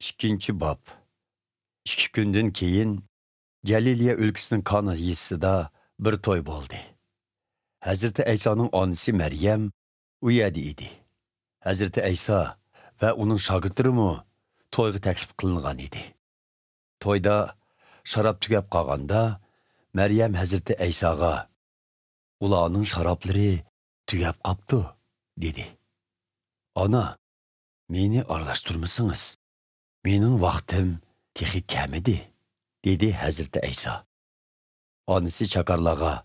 İkinci bab. 2 gündən keyin Galiliya өлkəsinin Kana yesida bir toy bo'ldi. Hazreti Aysoning onasi Maryam u yerda edi. Hazreti Ayso va uning shogirdlari to'yga taklif qilingan edi. To'yda sharob tugab qolganda Maryam Hazreti Aysoga ularning sharoblari tugab qopti dedi. Ana, meni aralashtirmasangiz. Mening vaqtim texi kam edi, dedi Hazreti Ayso. Onasi chakarlarga,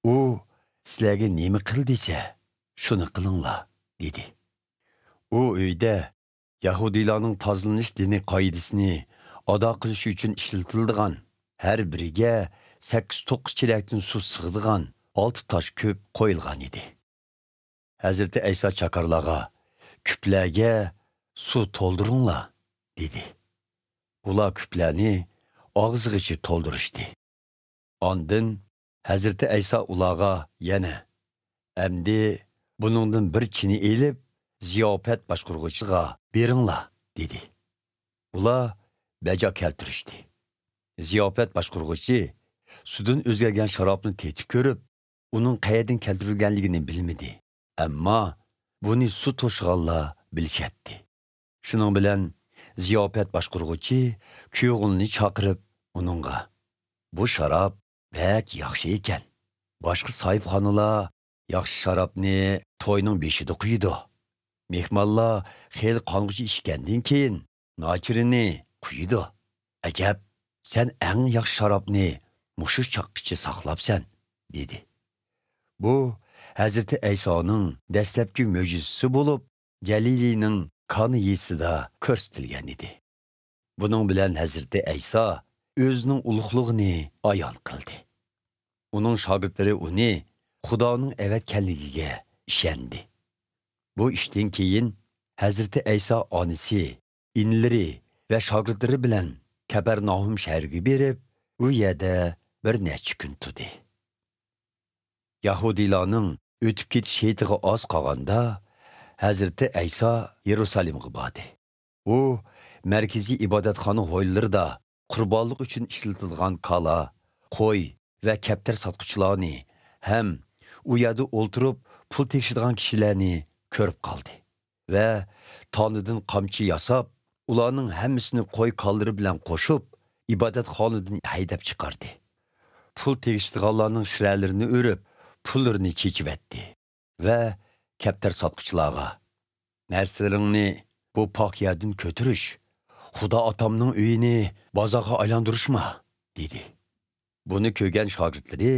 u sizlarga nima qil desa, shuni qilinglar, dedi. U uyda Yahudilarning tozalanish dini qoidasini ado qilish uchun ishlatiladigan, har biriga 8-9 chelakdan suv sig'adigan 6 tosh ko'p qo'yilgan edi. Hazreti Ayso chakarlarga, küplarga suv to'ldiringlar, dedi. Ular küplarni og'zig'icha to'ldirishdi. Ondan Hazreti Ayso ularga yana, "Endi buningdan bir chini elib, ziyofat boshqurg'uchiga beringlar", dedi. Ular bajo keltirishdi. Ziyofat boshqurg'uchi sudun o'zgargan sharobni tetib ko'rib, uning qayerdan keltirilganligini bilmadi. Ammo buni suv to'shg'anlar bilishadi. Shuning bilan ziyofat boshqurg'uchi kuyovini chaqirib, uningga, "Bu sharob bak yaxshi ekan. Boshqa sahibxonalar yaxshi sharobni to'yning beshida quyidi. Mehmonlar xeyli qong'uchi ichgandan keyin nochirini quyidi. Ajab, sen eng yaxshi sharobni mushu chaqqicha saqlabsan", dedi. Bu Hazreti Aysoning dastlabki mo'jizasi bo'lib, Galiliyaning Kana yesida ko'rsatilgan edi. Buning bilan Hazreti Ayso o'zining ulug'lig'ini ayon qildi. Uning shogirdlari uni Xudoning avatganligiga ishondi. Bu ishdan keyin Hazreti Ayso onasi, inlari va shogirdlari bilan Kapernaum shahriga berib, u yerda bir necha kun turdi. Yahudilarning o'tib ketish heytiga oz qolganda Hazreti Ayso Yerusalimga bordi. U markaziy ibodatxona hoylarida qurbonlik uchun ishlatilgan kala, qo'y va kaptar sotquchilarni ham u yerda o'ltirib pul tekshirgan kishilarni ko'rib qoldi va tonidan qamchi yasab, ularning hammasini qo'y qallari bilan qo'shib ibodatxonadan haydab chiqardi. Pul tekshirganlarning shiralarini o'rib, pullarini chechivatdi va kaptar sotquchilarga, "Narsalaringni bu pok yerdan ko'tirish, Xudo otamning uyini bozorga aylantirishma", dedi. Buni ko'rgan shogirdlari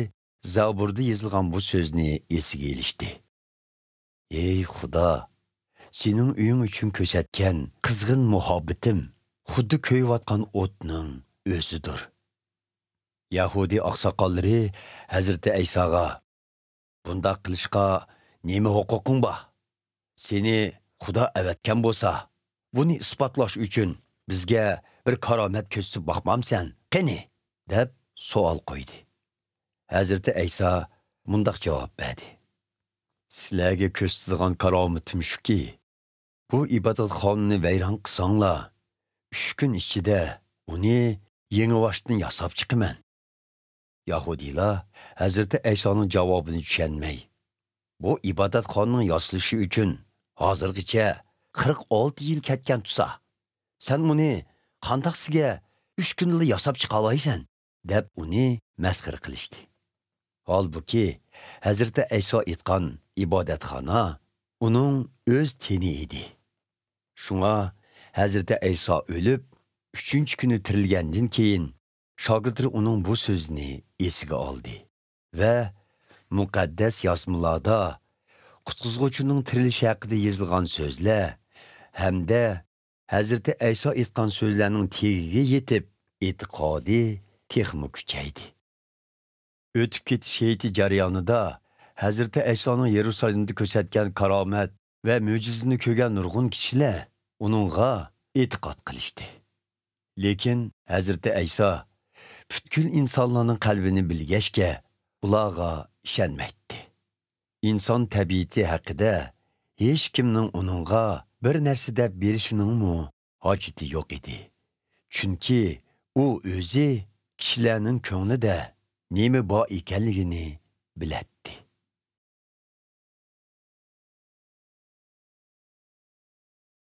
Zaburda yozilgan bu so'zni esiga elishdi. "Ey Xudo, sening uying uchun ko'rsatgan qizg'in muhabbatim xuddi ko'yayotgan o'tning o'zidir." Yahudi oqsoqollari Hazreti Aysoga, "Bunda qilishga nima huquqing bor? Seni Xudo avatgan bo'lsa, buni isbotlash uchun bizga bir karomat ko'rsatib boqmamsan, qani?" deb savol qo'ydi. Hazreti Ayso mundaq javob berdi: "Sizlarga ko'rsatilgan karomatim shuki, bu ibodatxonani vayron qilsanglar, 3 kun ichida uni yengivashdan yasab chiqaman." Yahudilar Hazreti Aysoning javobini tushunmay, "Bu ibodatxonaning yasalishi uchun hozirgacha 46 yil ketgan tursa, sen uni qandoq sizga 3 kunda yasab chiqa olaysan?" deb uni masxara qilishdi. Halbuki Hazreti Ayso aytgan ibodatxona uning o'z teni edi. Shunga Hazreti Ayso o'lib 3-kuni tirilgandan keyin shogirdlari uning bu so'zini esiga oldi va muqaddas yozmalarda qutqizg'uchining tirilishi haqida yozilgan so'zlar hamda Hazreti Ayso aytgan so'zlarning tegiga yetib, e'tiqodi texmi kuchaydi. O'tib ketish heyti jarayonida Hazreti Aysoning Yerusalimda ko'rsatgan karomat va mo'jizani ko'rgan nurg'un kishilar uningga e'tiqod qilishdi. Lekin Hazreti Ayso butkul insonlarning qalbini bilgachga ularga ishonmaydi. İnson tabiati haqida hech kimning uningga bir narsa deb berishining hojati yo'q edi. Chunki u o'zi kishilarning ko'nglida nima bor ekanligini biladi.